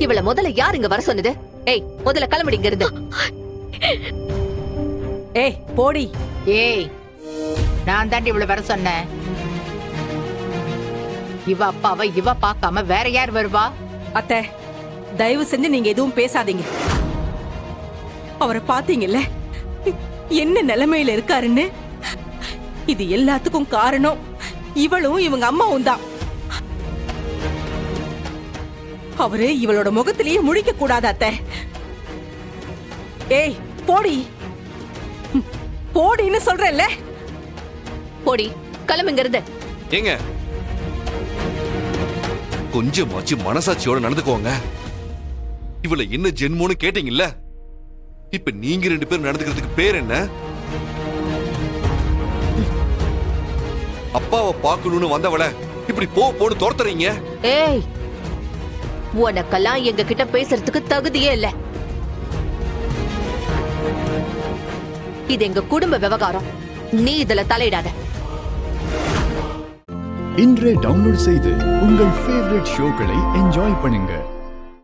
இவள முதல்ல யார் இங்க வர சொன்னது? ஏய், முதல்ல கிளம்படி இங்க இருந்து. ஏய் போடி. ஏய், நான் தாண்டி இவள வர சொன்னேன். இவ அப்பாவை இவ பார்க்காம வேற யார் வருவா? அத்தை, தயவு செஞ்சு நீங்க எதுவும் பேசாதீங்க. அவரை பாத்தீங்கல்ல என்ன நிலைமையில இருக்காருன்னு. இது எல்லாத்துக்கும் காரணம் இவளும் இவங்க அம்மாவும் தான். அவரு இவளோட முகத்திலேயே முழிக்க கூடாது அத்தை. ஏய் போடி, போடின்னு சொல்றேன்ல. போடி, கிளம்பு இங்க இருந்து. ஏங்க, கொஞ்சமாச்சு மனசாட்சியோட நடந்துக்கோங்க. இவள என்ன ஜென்மோன்னு கேட்டீங்கல்ல, இப்ப நீங்க 2 பேரும் நடந்துக்கிறதுக்கு பேர் என்ன? அப்பாவை பார்க்கணும்னு வந்தவள இப்படி போன்னு துரத்துறீங்க. ஏய், உனக்கெல்லாம் எங்க கிட்ட பேசுறதுக்கு தகுதியே இல்ல. இது எங்க குடும்ப விவகாரம், நீ இதுல தலையிடாத. இன்றே டவுன்லோட் செய்து உங்கள் ஃபேவரட் ஷோக்களை என்ஜாய் பண்ணுங்க.